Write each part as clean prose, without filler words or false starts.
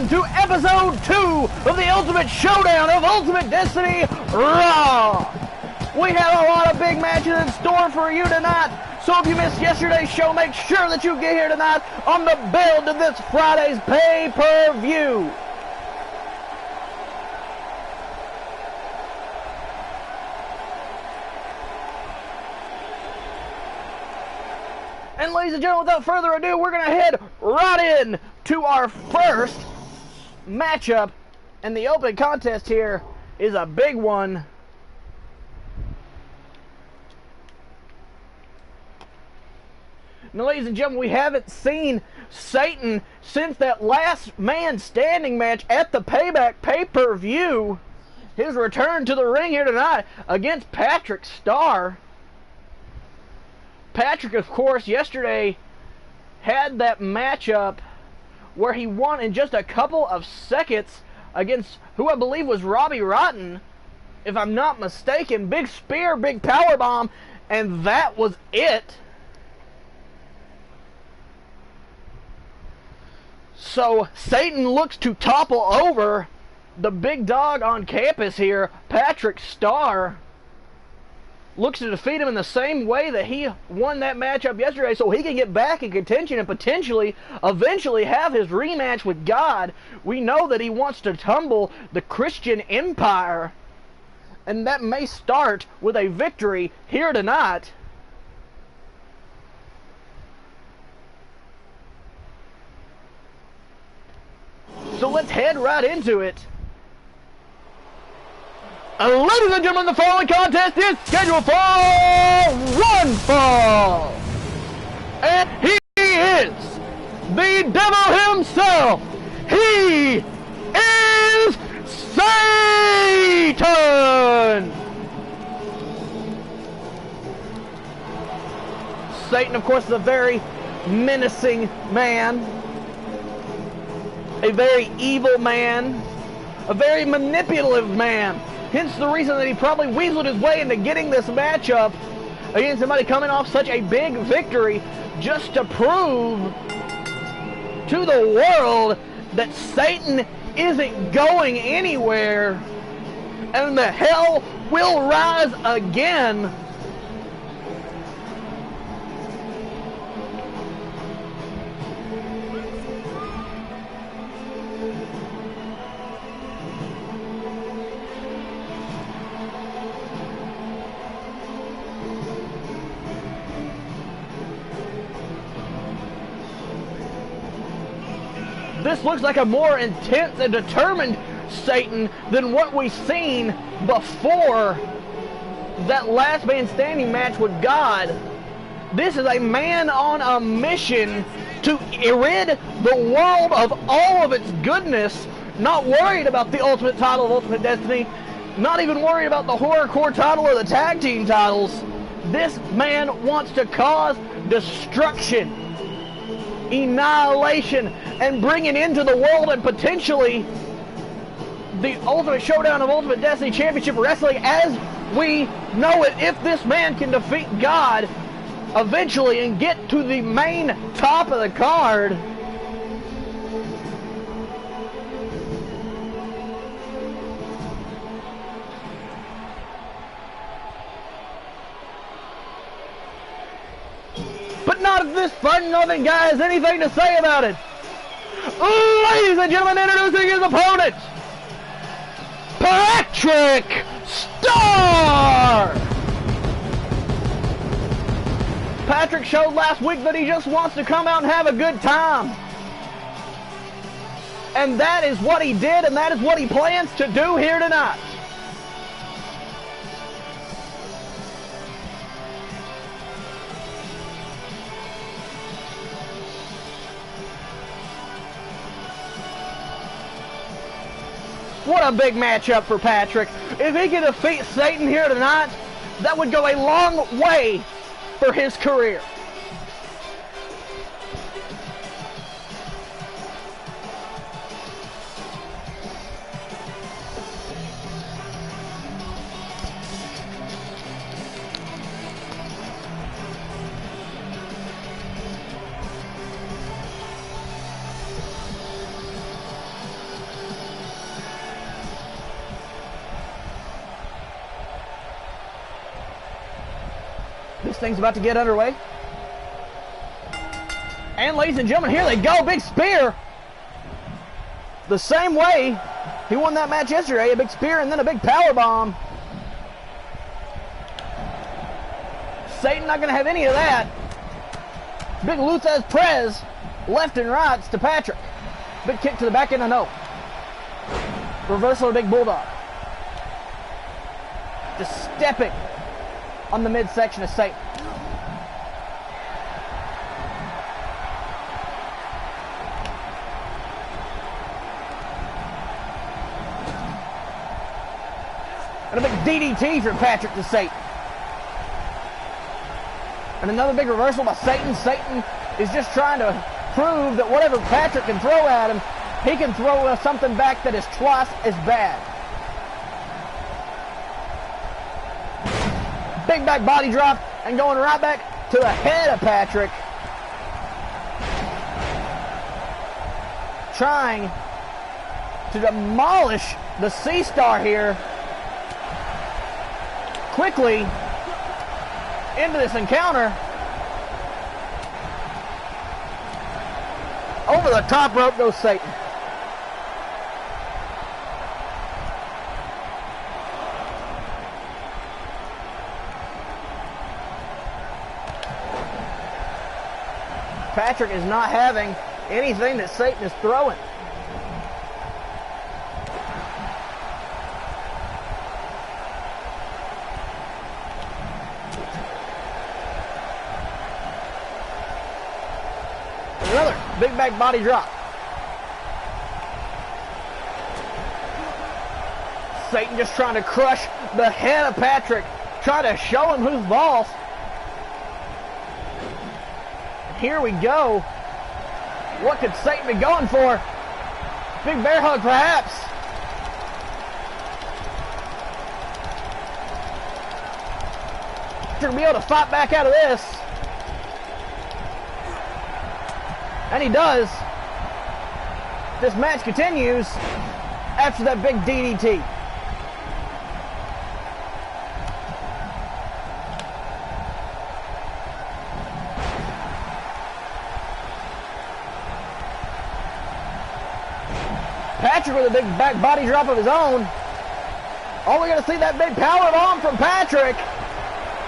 on to episode 2 of the Ultimate Showdown of Ultimate Destiny Raw. We have a lot of big matches in store for you tonight, so if you missed yesterday's show, make sure that you get here tonight on the build to this Friday's pay-per-view. And ladies and gentlemen, without further ado, we're going to head right in to our first matchup. And the open contest here is a big one. Now, ladies and gentlemen, we haven't seen Satan since that last man standing match at the Payback pay-per-view. His return to the ring here tonight against Patrick Starr. Patrick, of course, yesterday had that matchup where he won in just a couple of seconds against who I believe was Robbie Rotten, if I'm not mistaken. Big spear, big power bomb, and that was it. So Satan looks to topple over the big dog on campus here, Patrick Starr. Looks to defeat him in the same way that he won that matchup yesterday, so he can get back in contention and potentially, eventually have his rematch with God. We know that he wants to tumble the Christian Empire, and that may start with a victory here tonight. So let's head right into it. Ladies and gentlemen, the following contest is scheduled for one fall. And he is the devil himself. He is Satan. Satan, of course, is a very menacing man. A very evil man. A very manipulative man. Hence the reason that he probably weaseled his way into getting this matchup against somebody coming off such a big victory, just to prove to the world that Satan isn't going anywhere and the hell will rise again. This looks like a more intense and determined Satan than what we've seen before that last man standing match with God. This is a man on a mission to rid the world of all of its goodness, not worried about the ultimate title of Ultimate Destiny, not even worried about the horrorcore title or the tag team titles. This man wants to cause destruction, annihilation, and bring it into the world, and potentially the Ultimate Showdown of Ultimate Destiny Championship Wrestling as we know it, if this man can defeat God eventually and get to the main top of the card. But not if this fun-loving guy has anything to say about it. Ladies and gentlemen, introducing his opponent, Patrick Starr! Patrick showed last week that he just wants to come out and have a good time. And that is what he did, and that is what he plans to do here tonight. What a big matchup for Patrick. If he can defeat Satan here tonight, that would go a long way for his career. This thing's about to get underway. And ladies and gentlemen, here they go. Big spear. The same way he won that match yesterday. A big spear and then a big power bomb. Satan not going to have any of that. Big Luthez Prez. Left and rights to Patrick. Big kick to the back end. No. Reversal of big bulldog. Just stepping on the midsection of Satan. And a big DDT from Patrick to Satan. And another big reversal by Satan. Satan is just trying to prove that whatever Patrick can throw at him, he can throw something back that is twice as bad. Big back body drop and going right back to the head of Patrick. Trying to demolish the C-Star here. Quickly into this encounter. Over the top rope goes Satan. Patrick is not having anything that Satan is throwing. Another big back body drop. Satan just trying to crush the head of Patrick, trying to show him who's boss. Here we go. What could Satan be going for? Big bear hug, perhaps. Patrick will be able to fight back out of this. And he does. This match continues after that big DDT. Patrick with a big back body drop of his own. Oh, we're going to see that big power bomb from Patrick.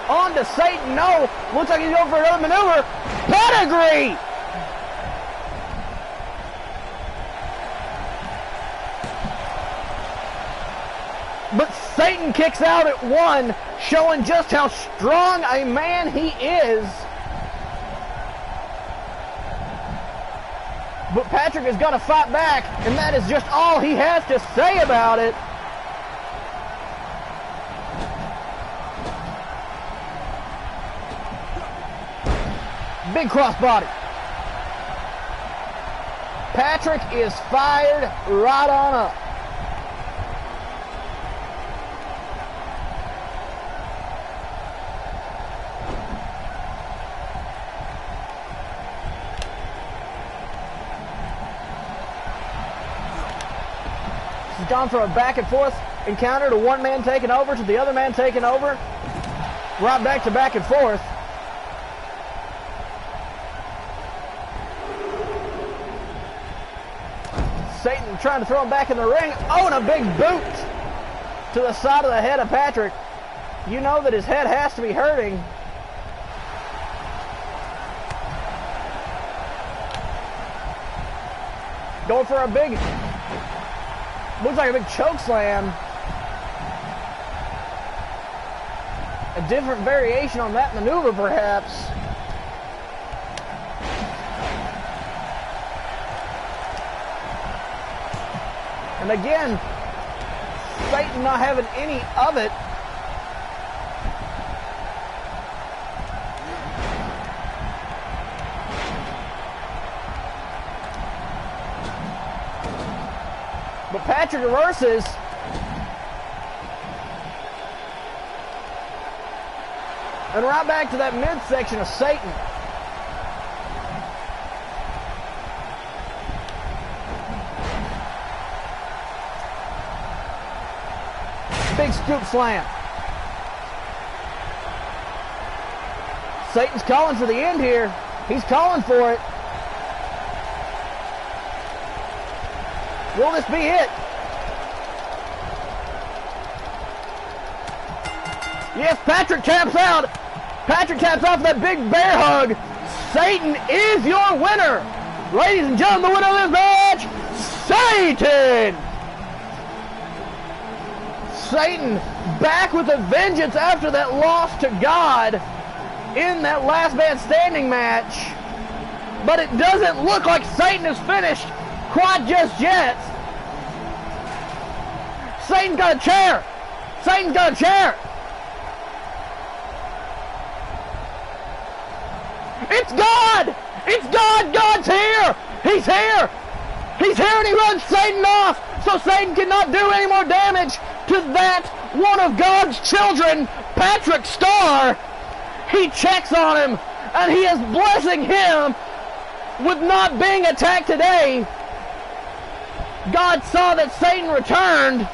On to Satan. No. Looks like he's going for another maneuver. Pedigree. But Satan kicks out at one, showing just how strong a man he is. But Patrick is going to fight back, and that is just all he has to say about it. Big crossbody. Patrick is fired right on up. He's gone from a back and forth encounter to one man taking over to the other man taking over. Right back and forth. Satan trying to throw him back in the ring. Oh, and a big boot to the side of the head of Patrick. You know that his head has to be hurting. Going for a big, looks like a big choke slam. A different variation on that maneuver, perhaps. And again, Satan not having any of it. But Patrick reverses. And right back to that midsection of Satan. Big scoop slam. Satan's calling for the end here. He's calling for it. Will this be it? Yes, Patrick taps out. Patrick taps off that big bear hug. Satan is your winner. Ladies and gentlemen, the winner of this match, Satan. Satan back with a vengeance after that loss to God in that last man standing match. But it doesn't look like Satan is finished quite just yet. Satan's got a chair. Satan's got a chair. It's God! It's God! God's here! He's here! He's here and he runs Satan off so Satan cannot do any more damage to that one of God's children, Patrick Starr. He checks on him and he is blessing him with not being attacked today. God saw that Satan returned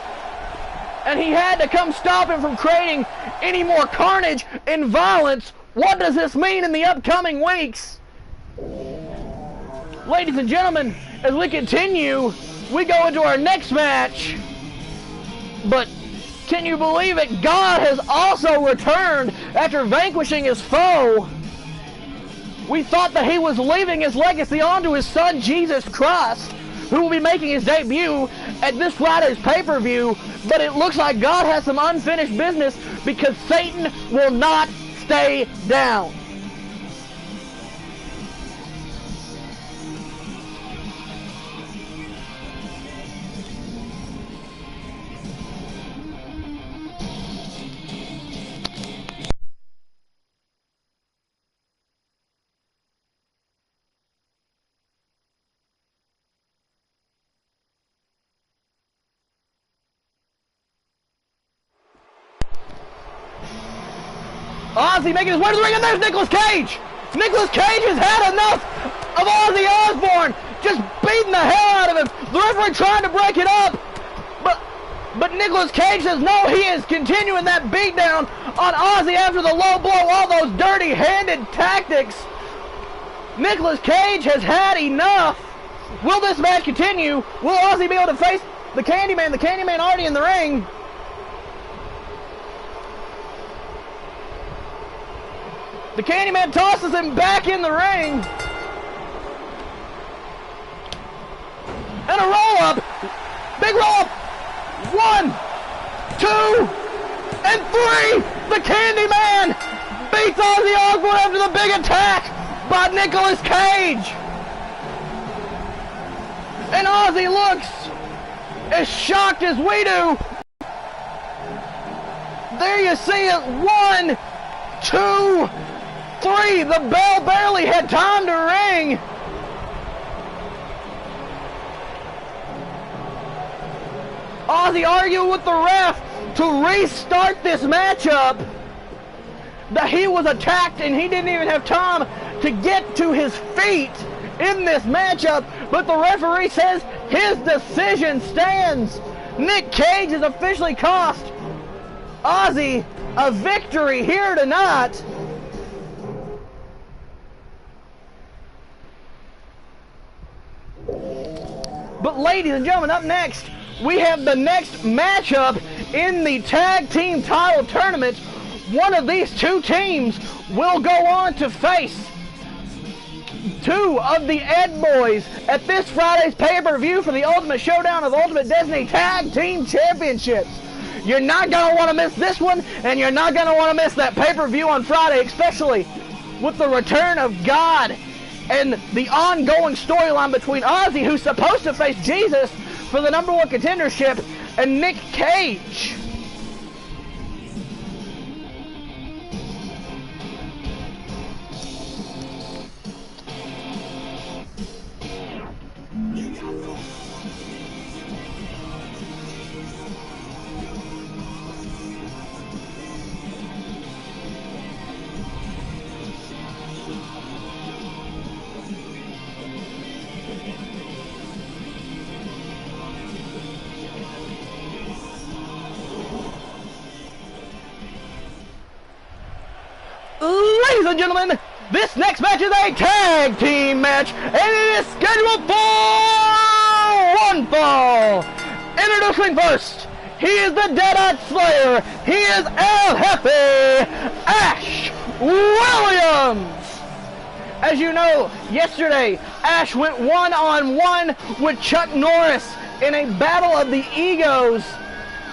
and he had to come stop him from creating any more carnage and violence. What does this mean in the upcoming weeks? Ladies and gentlemen, as we continue, we go into our next match. But can you believe it? God has also returned after vanquishing his foe. We thought that he was leaving his legacy onto his son, Jesus Christ, who will be making his debut at this Friday's pay-per-view. But it looks like God has some unfinished business because Satan will not stay down. Ozzy making his way to the ring, and there's Nicolas Cage! Nicolas Cage has had enough of Ozzy Osbourne just beating the hell out of him. The referee trying to break it up, but Nicolas Cage says no, he is continuing that beatdown on Ozzy after the low blow, all those dirty-handed tactics. Nicolas Cage has had enough. Will this match continue? Will Ozzy be able to face the Candyman? The Candyman already in the ring. The Candyman tosses him back in the ring. And a roll-up. Big roll-up. 1, 2, and 3. The Candyman beats Ozzy Osbourne after the big attack by Nicolas Cage. And Ozzy looks as shocked as we do. There you see it. 1, 2, 3. The bell barely had time to ring. Ozzy argued with the ref to restart this matchup. That he was attacked and he didn't even have time to get to his feet in this matchup. But the referee says his decision stands. Nick Cage has officially cost Ozzy a victory here tonight. But ladies and gentlemen, up next, we have the next matchup in the tag team title tournament. One of these two teams will go on to face two of the Ed Boys at this Friday's pay-per-view for the Ultimate Showdown of Ultimate Destiny Tag Team Championships. You're not going to want to miss this one, and you're not going to want to miss that pay-per-view on Friday, especially with the return of God and the ongoing storyline between Ozzy, who's supposed to face Jesus for the #1 contendership, and Nick Cage. and gentlemen, this next match is a tag team match, and it is scheduled for one fall. Introducing first, he is the Deadite Slayer. He is El Jefe, Ash Williams. As you know, yesterday, Ash went one-on-one with Chuck Norris in a battle of the egos,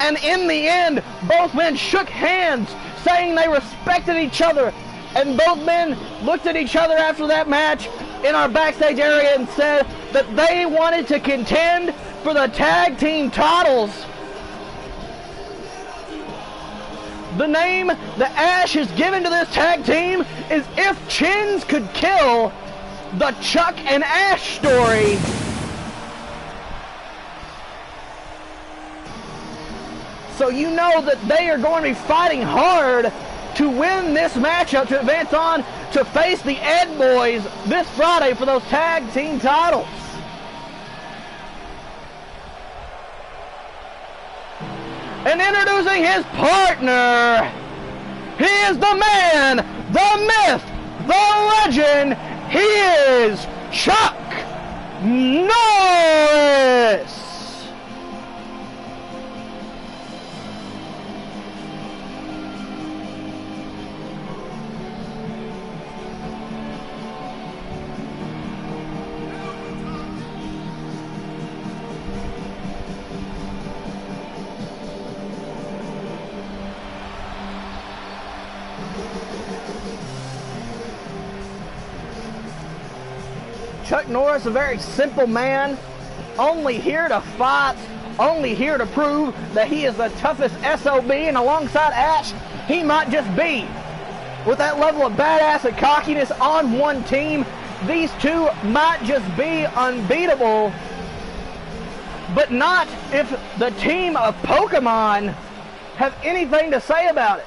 and in the end, both men shook hands, saying they respected each other, and both men looked at each other after that match in our backstage area and said that they wanted to contend for the tag team titles. The name that Ash has given to this tag team is If Chins Could Kill, the Chuck and Ash story. So you know that they are going to be fighting hard to win this matchup to advance on to face the Ed Boys this Friday for those tag team titles. And introducing his partner, he is the man, the myth, the legend, he is Chuck Norris. Chuck Norris, a very simple man, only here to fight, only here to prove that he is the toughest SOB, and alongside Ash, he might just be. With that level of badass and cockiness on one team, these two might just be unbeatable, but not if the team of Pokemon have anything to say about it.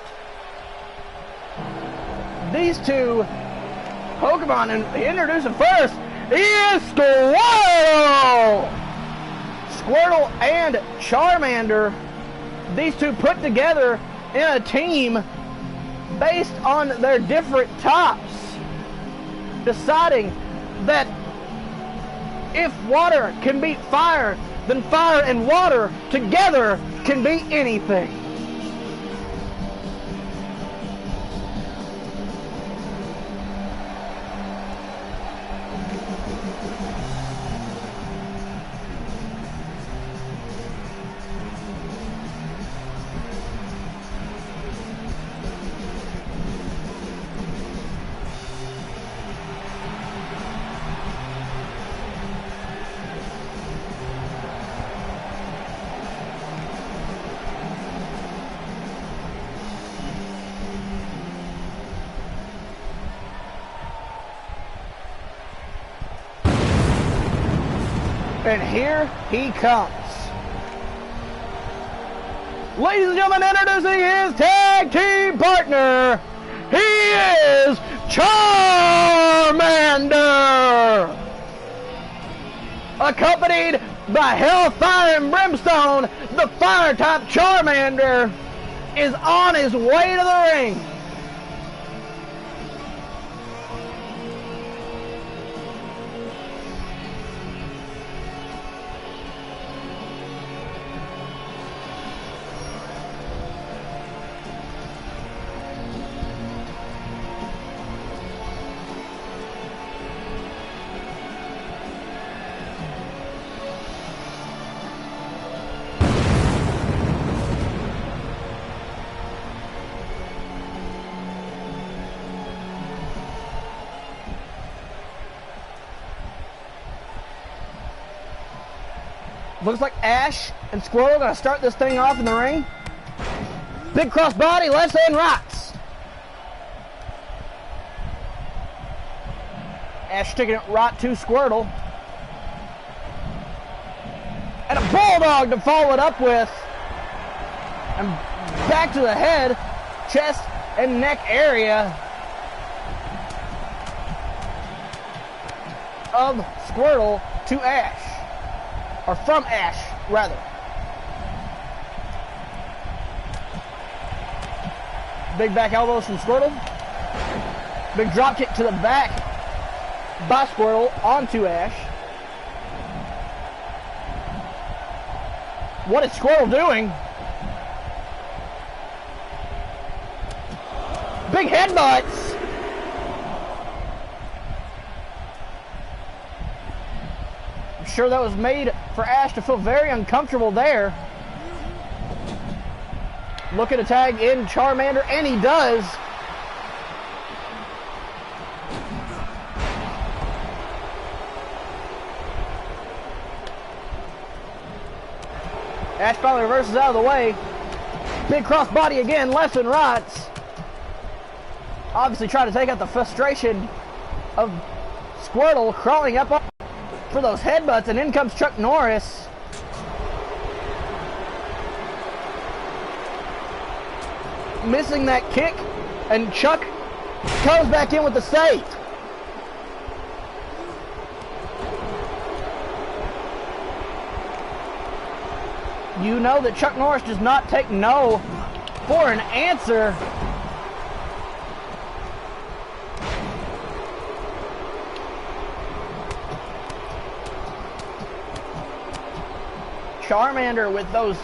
These two Pokemon, and introduce them first, is Squirtle! Squirtle and Charmander, these two put together in a team based on their different types, deciding that if water can beat fire, then fire and water together can beat anything. And here he comes. Ladies and gentlemen, introducing his tag team partner, he is Charmander! Accompanied by Hellfire and Brimstone, the fire-type Charmander is on his way to the ring. Looks like Ash and Squirrel are going to start this thing off in the ring. Big cross body, left and rights. Ash sticking it right to Squirtle. And a bulldog to follow it up with. And back to the head, chest, and neck area of Squirtle to Ash. Or from Ash, rather. Big back elbows from Squirtle. Big drop kick to the back by Squirtle onto Ash. What is Squirtle doing? Big headbutts. I'm sure that was made for Ash to feel very uncomfortable there. Looking to tag in Charmander, and he does. Ash finally reverses out of the way. Big cross body again, left and right. Obviously trying to take out the frustration of Squirtle, crawling up for those headbutts, and in comes Chuck Norris. Missing that kick, and Chuck comes back in with the save. You know that Chuck Norris does not take no for an answer. Charmander with those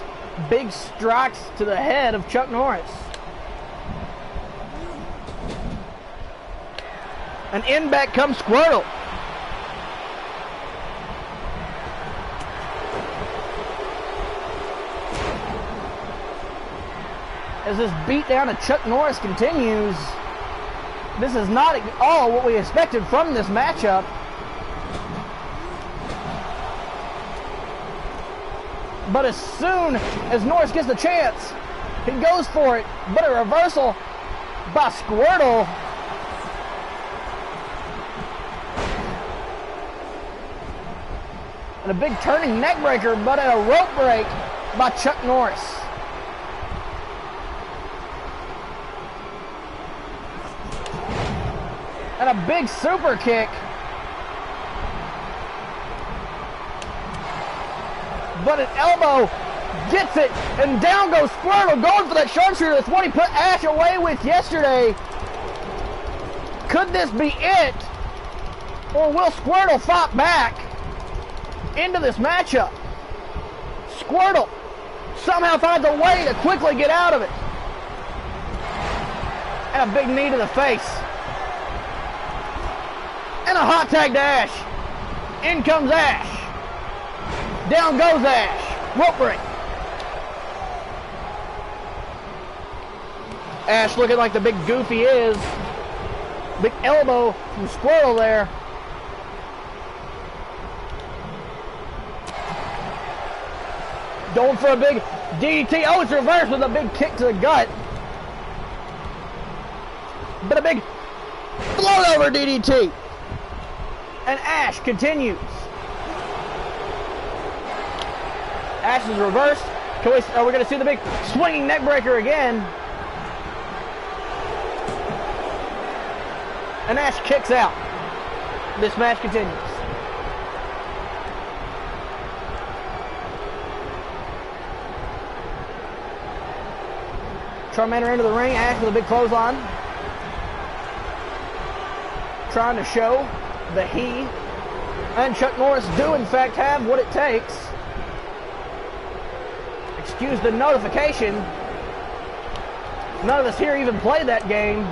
big strikes to the head of Chuck Norris. And in back comes Squirtle. As this beatdown of Chuck Norris continues, this is not at all what we expected from this matchup. But as soon as Norris gets the chance, he goes for it. But a reversal by Squirtle. And a big turning neck breaker, but a rope break by Chuck Norris. And a big super kick. But an elbow gets it, and down goes Squirtle, going for that sharpshooter. That's what he put Ash away with yesterday. Could this be it? Or will Squirtle fight back into this matchup? Squirtle somehow finds a way to quickly get out of it. And a big knee to the face. And a hot tag to Ash. In comes Ash. Down goes Ash. Rope break. Ash looking like the big goof he is. Big elbow from Squirtle there. Going for a big DDT. Oh, it's reversed with a big kick to the gut. But a big float over DDT. And Ash continues. Ash is reversed. Are we going to see the big swinging neck breaker again? And Ash kicks out. This match continues. Charmander into the ring. Ash with a big clothesline. Trying to show that he and Chuck Norris do in fact have what it takes. Excuse the notification. None of us here even played that game.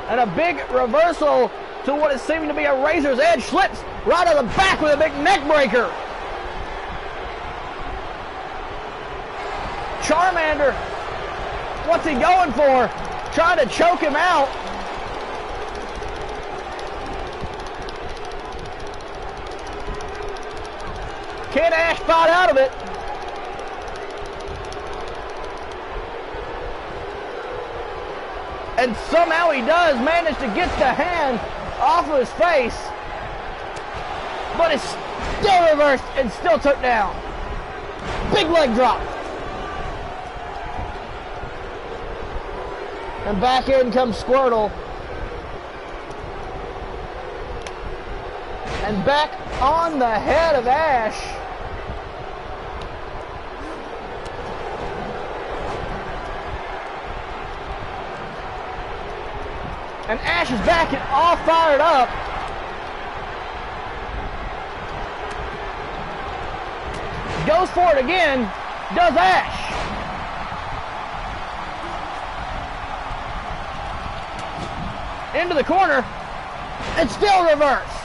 And a big reversal to what is seeming to be a razor's edge. Slips right out of the back with a big neck breaker. Charmander, what's he going for? Trying to choke him out. Can Ash fight out of it? And somehow he does manage to get the hand off of his face. But it's still reversed and still took down. Big leg drop. And back in comes Squirtle. And back on the head of Ash. And Ash is back and all fired up. Goes for it again. Does Ash. Into the corner. It's still reversed.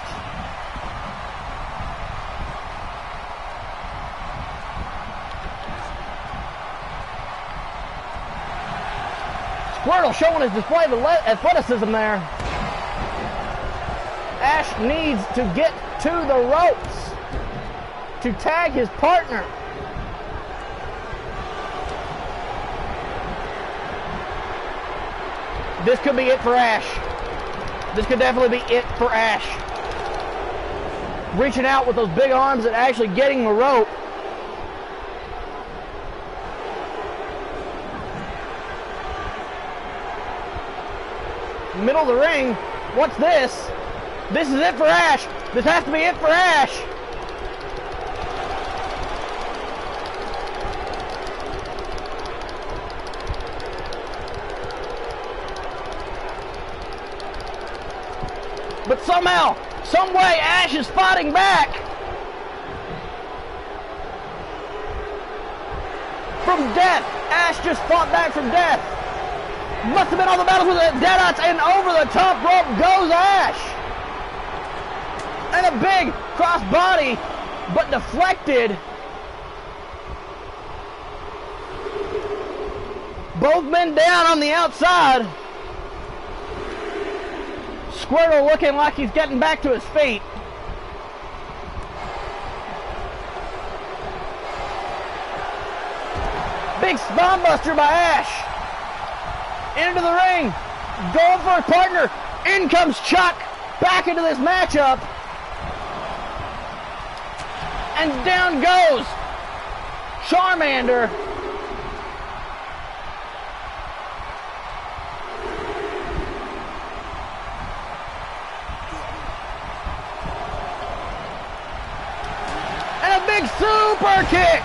Squirtle showing his display of athleticism there. Ash needs to get to the ropes to tag his partner. This could be it for Ash. This could definitely be it for Ash. Reaching out with those big arms and actually getting the rope. Middle of the ring. What's this? This is it for Ash. This has to be it for Ash. But somehow, some way, Ash is fighting back. From death. Ash just fought back from death. Must have been all the battles with the Deadites, and over the top rope goes Ash. And a big crossbody, but deflected. Both men down on the outside. Squirtle looking like he's getting back to his feet. Big spine buster by Ash. Into the ring. Going for his partner. In comes Chuck. Back into this matchup. And down goes Charmander. And a big super kick.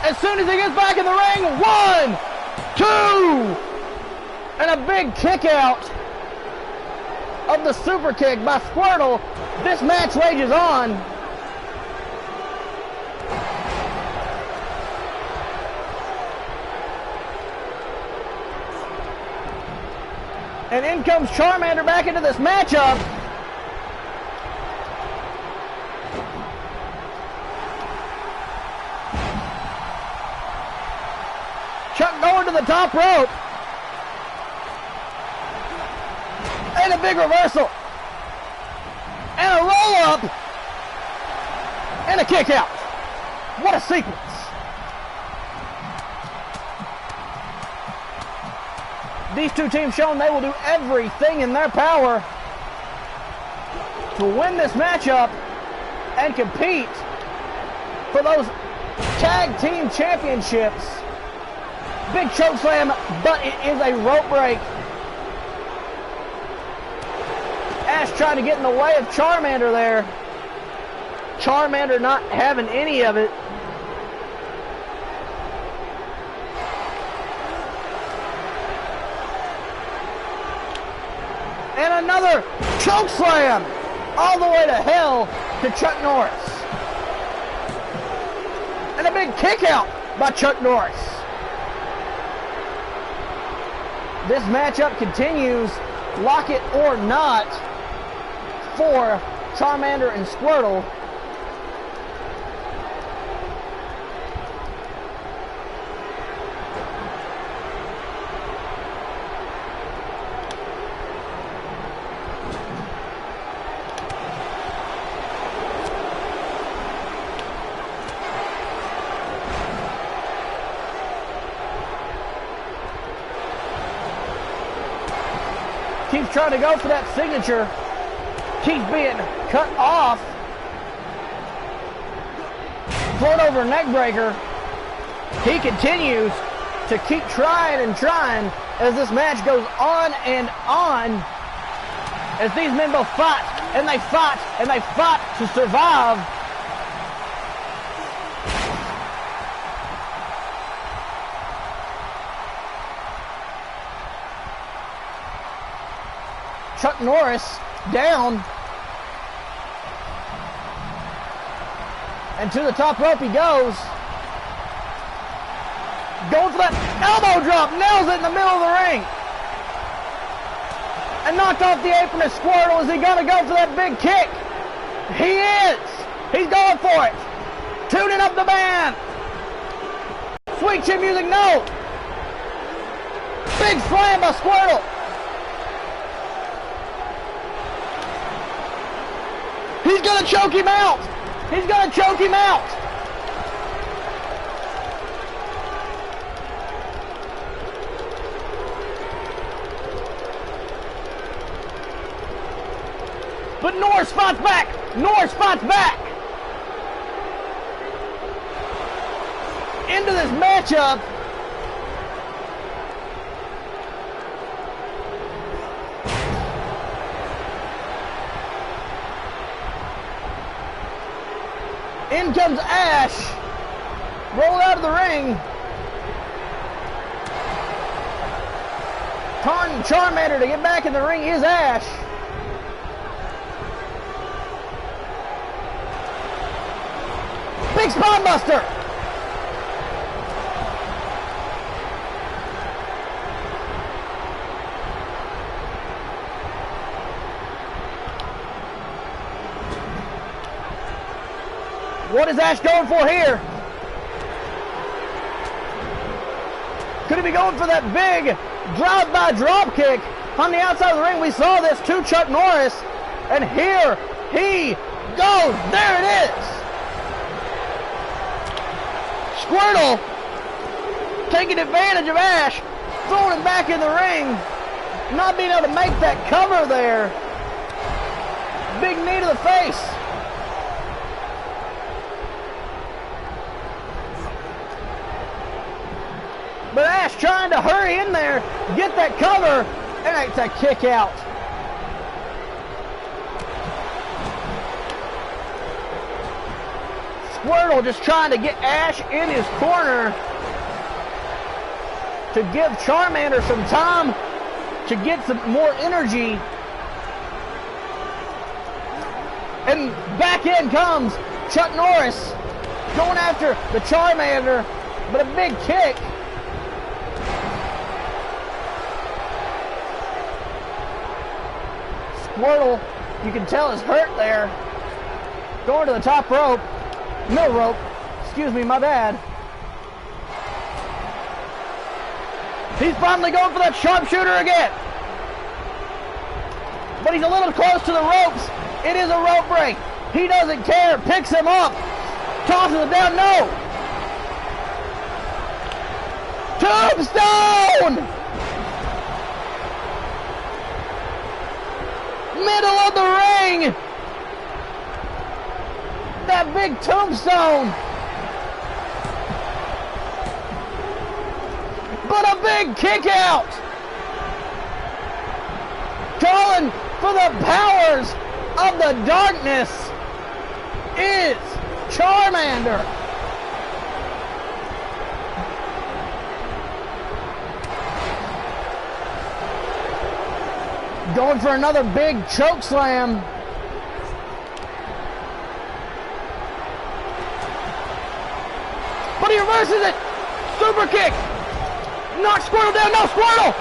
As soon as he gets back in the ring, 1, 2, and a big kick out of the super kick by Squirtle. This match rages on. And in comes Charmander back into this matchup. Chuck going to the top rope. And a big reversal. And a roll up. And a kick out. What a sequence. These two teams showing they will do everything in their power to win this matchup and compete for those tag team championships. Big choke slam, but it is a rope break. Ash trying to get in the way of Charmander there. Charmander not having any of it. And another choke slam all the way to hell to Chuck Norris. And a big kick out by Chuck Norris. This matchup continues, lock it or not, for Charmander and Squirtle. Keeps trying to go for that signature. Keeps being cut off. Float over neck breaker. He continues to keep trying and trying as this match goes on and on. As these men both fight and they fight and they fight to survive. Chuck Norris down. And to the top rope he goes. Going for that elbow drop. Nails it in the middle of the ring. And knocked off the apron of Squirtle. Is he going to go for that big kick? He is. He's going for it. Tuning up the band. Sweet chin music, no. Big slam by Squirtle. He's going to choke him out. He's going to choke him out. But Norris fights back. Norris fights back. Into this matchup. In comes Ash. Roll out of the ring. Taunting Charmander to get back in the ring is Ash. Big spine buster. What is Ash going for here? Could he be going for that big drive-by drop kick on the outside of the ring? We saw this to Chuck Norris, and here he goes. There it is. Squirtle taking advantage of Ash, throwing him back in the ring, not being able to make that cover there. Big knee to the face. But Ash trying to hurry in there, get that cover, and it's a kick out. Squirtle just trying to get Ash in his corner to give Charmander some time to get some more energy. And back in comes Chuck Norris going after the Charmander, but a big kick. Squirtle, you can tell, is hurt there. Going to the top rope. Middle rope. Excuse me, my bad. He's finally going for that sharpshooter again. But he's a little close to the ropes. It is a rope break. He doesn't care. Picks him up. Tosses him down. No. Tombstone! Middle of the ring. That big tombstone. But a big kick out. Calling for the powers of the darkness is Charmander. Going for another big choke slam. But he reverses it. Super kick. Knocks Squirtle down. No, Squirtle.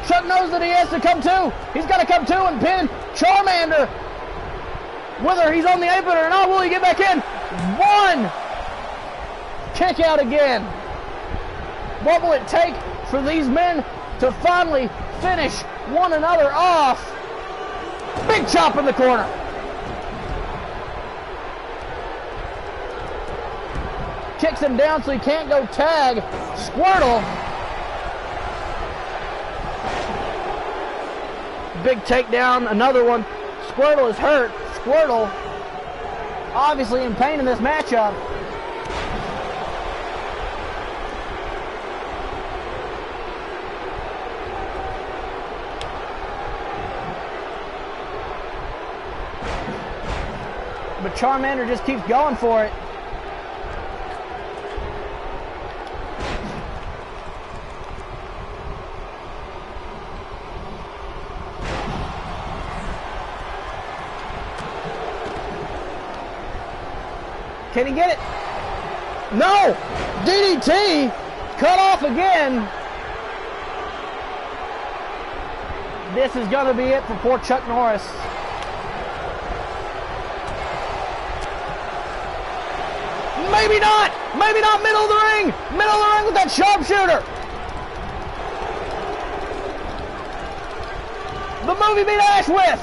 Chuck knows that he has to come to. He's got to come to and pin Charmander. Whether he's on the apron or not, will he get back in? One. Kick out again. What will it take for these men to finally finish one another off? Big chop in the corner. Kicks him down so he can't go tag Squirtle. Big takedown, another one. Squirtle is hurt. Squirtle obviously in pain in this matchup. But Charmander just keeps going for it. Can he get it? No! DDT! Cut off again. This is going to be it for poor Chuck Norris. Maybe not! Maybe not middle of the ring! Middle of the ring with that sharpshooter! The movie beat Ash with!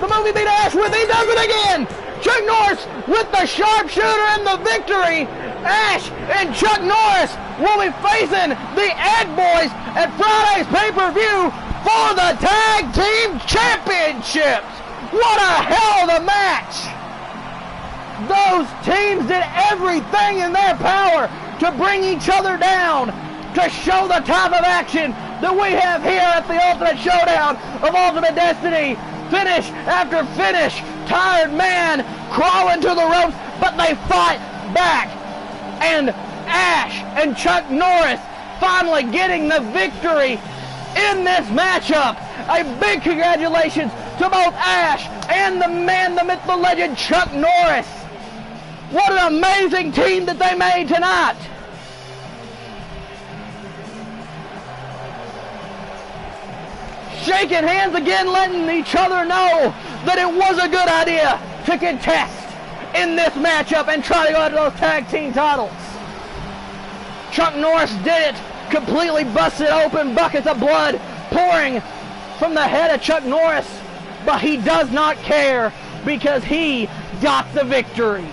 The movie beat Ash with! He does it again! Chuck Norris with the sharpshooter and the victory! Ash and Chuck Norris will be facing the Ad Boys at Friday's pay-per-view for the Tag Team Championships! What a hell of a match! Those teams did everything in their power to bring each other down, to show the type of action that we have here at the Ultimate Showdown of Ultimate Destiny. Finish after finish, tired man crawling to the ropes, but they fight back. And Ash and Chuck Norris finally getting the victory in this matchup. A big congratulations to both Ash and the man, the myth, the legend, Chuck Norris. What an amazing team that they made tonight. Shaking hands again, letting each other know that it was a good idea to contest in this matchup and try to go after those tag team titles. Chuck Norris did it, completely busted open, buckets of blood pouring from the head of Chuck Norris, but he does not care because he got the victory.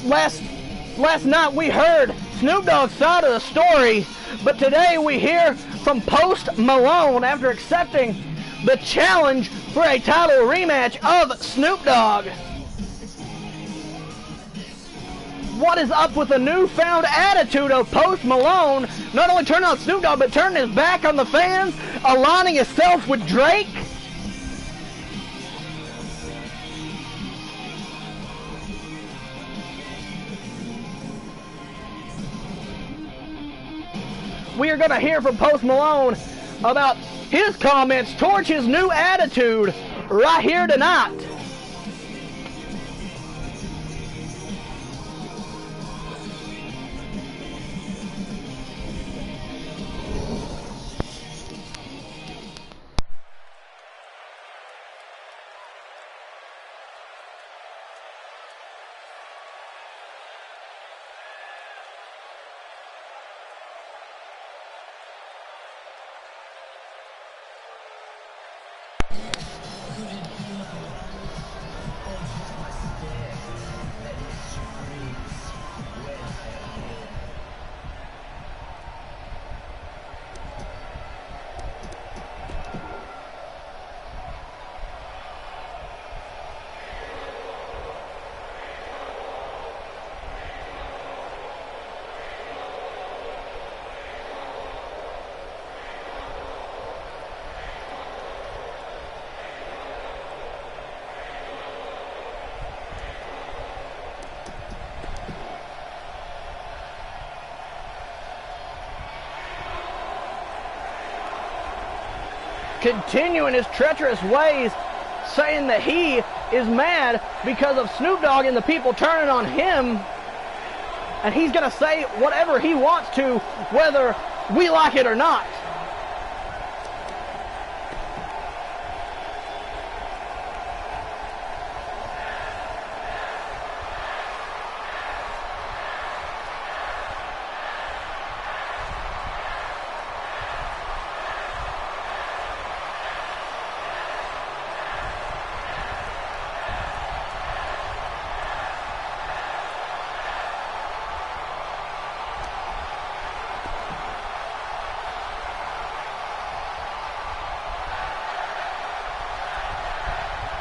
Last night we heard Snoop Dogg's side of the story, but today we hear from Post Malone after accepting the challenge for a title rematch of Snoop Dogg. What is up with the newfound attitude of Post Malone? Not only turning on Snoop Dogg, but turning his back on the fans, aligning himself with Drake. We are going to hear from Post Malone about his comments towards his new attitude right here tonight. Continuing his treacherous ways, saying that he is mad because of Snoop Dogg and the people turning on him, and he's going to say whatever he wants to, whether we like it or not.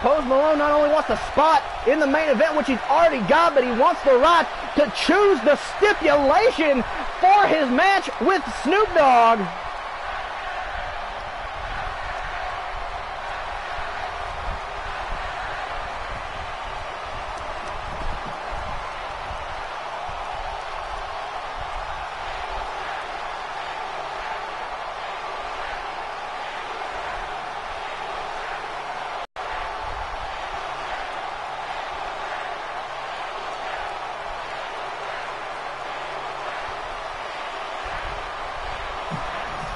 Post Malone not only wants the spot in the main event, which he's already got, but he wants the right to choose the stipulation for his match with Snoop Dogg.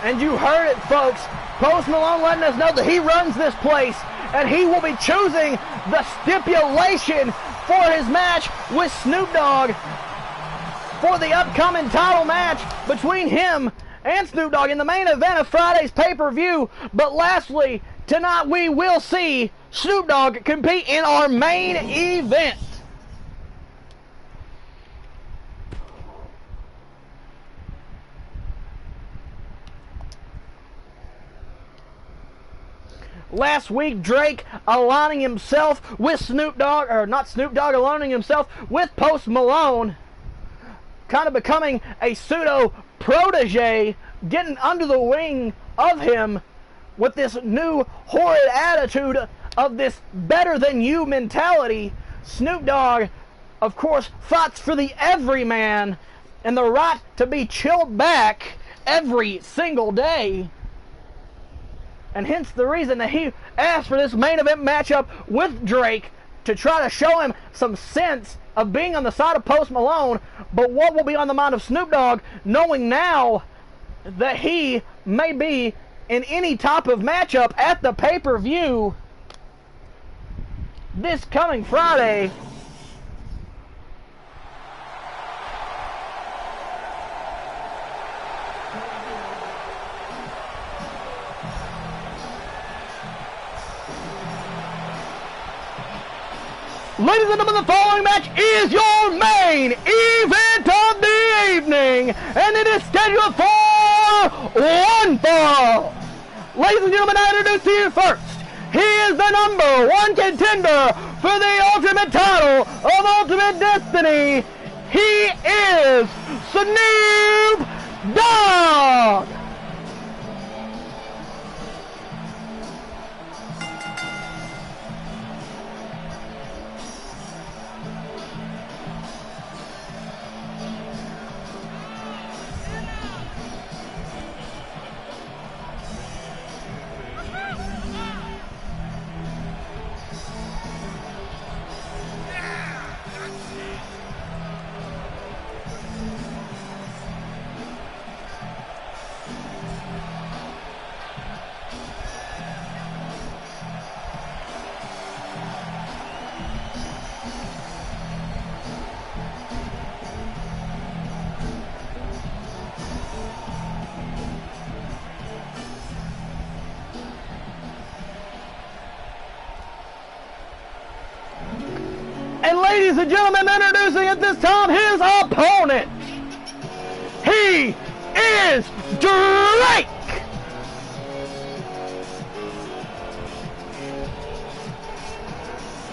And you heard it, folks. Post Malone letting us know that he runs this place, and he will be choosing the stipulation for his match with Snoop Dogg for the upcoming title match between him and Snoop Dogg in the main event of Friday's pay-per-view. But lastly, tonight we will see Snoop Dogg compete in our main event. Last week, Drake aligning himself with Snoop Dogg, or not Snoop Dogg, aligning himself with Post Malone, kind of becoming a pseudo protege, getting under the wing of him with this new horrid attitude of this better than you mentality. Snoop Dogg, of course, fights for the everyman and the right to be chilled back every single day. And hence the reason that he asked for this main event matchup with Drake, to try to show him some sense of being on the side of Post Malone. But what will be on the mind of Snoop Dogg, knowing now that he may be in any type of matchup at the pay-per-view this coming Friday? Ladies and gentlemen, the following match is your main event of the evening, and it is scheduled for one fall. Ladies and gentlemen, I introduce to you first, he is the #1 contender for the Ultimate title of Ultimate Destiny. He is Snoop Dogg. And ladies and gentlemen, introducing at this time his opponent. He is Drake.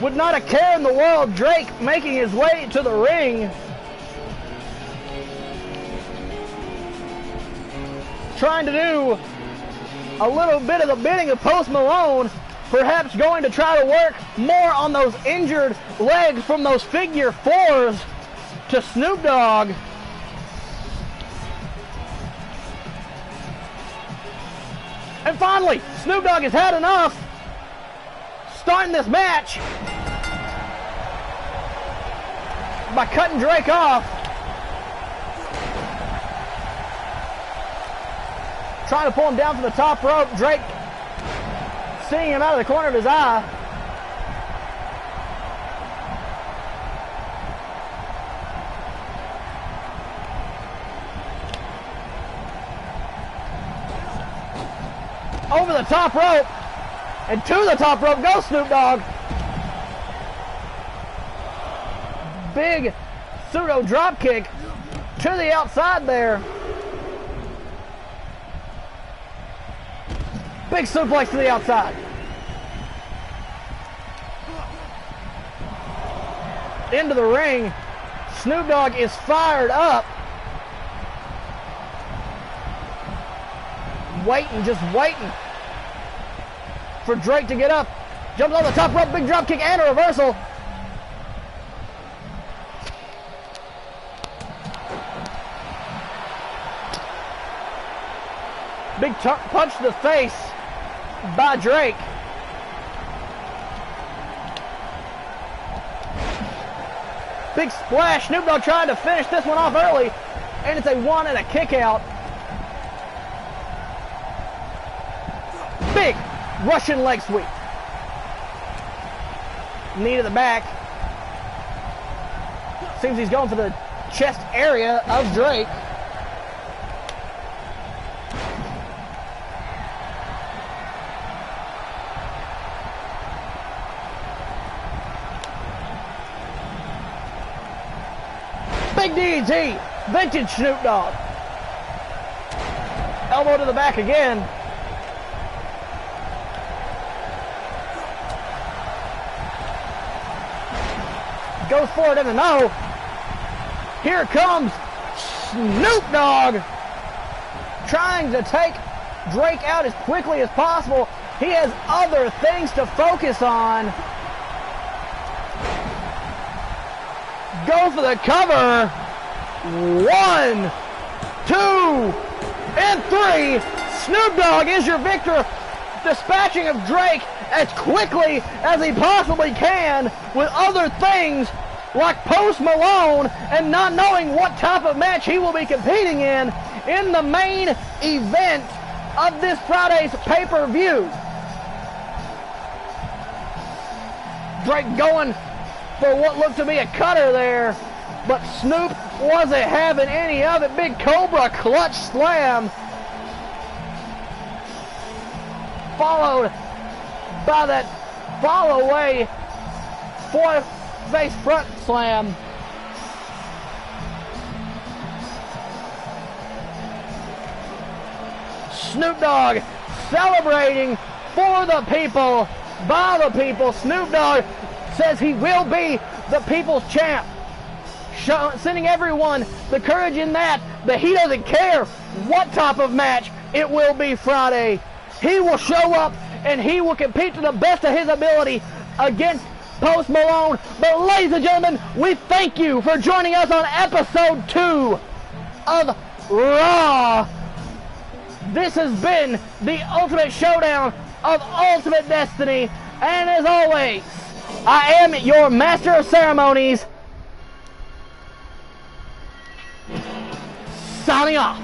With not a care in the world, Drake making his way to the ring, trying to do a little bit of the bidding of Post Malone, perhaps going to try to work more on those injured legs from those figure fours to Snoop Dogg. And finally, Snoop Dogg has had enough, starting this match by cutting Drake off, trying to pull him down from the top rope. Drake seeing him out of the corner of his eye. Over the top rope, and to the top rope goes Snoop Dogg. Big pseudo drop kick to the outside there. Big suplex to the outside. Into the ring. Snoop Dogg is fired up. Waiting, just waiting for Drake to get up. Jumps on the top rope, big drop kick and a reversal. Big punch to the face by Drake. Big splash. Snoop Dogg trying to finish this one off early, and it's a 1 and a kick out. Russian leg sweep. Knee to the back. Seems he's going for the chest area of Drake. Big DDT, vintage Snoop Dogg. Elbow to the back again. Goes for it in the no. Here comes Snoop Dogg, trying to take Drake out as quickly as possible. He has other things to focus on. Go for the cover. 1, 2, and 3. Snoop Dogg is your victor, dispatching of Drake as quickly as he possibly can, with other things like Post Malone and not knowing what type of match he will be competing in the main event of this Friday's pay-per-view. Drake going for what looked to be a cutter there, but Snoop wasn't having any of it. Big Cobra clutch slam, followed by that fall away face front slam. Snoop Dogg celebrating for the people, by the people. Snoop Dogg says he will be the people's champ, sending everyone the courage in that he doesn't care what type of match it will be Friday. He will show up and he will compete to the best of his ability against Post Malone. But ladies and gentlemen, we thank you for joining us on episode 2 of Raw. This has been the Ultimate Showdown of Ultimate Destiny, and as always, I am your Master of Ceremonies, signing off.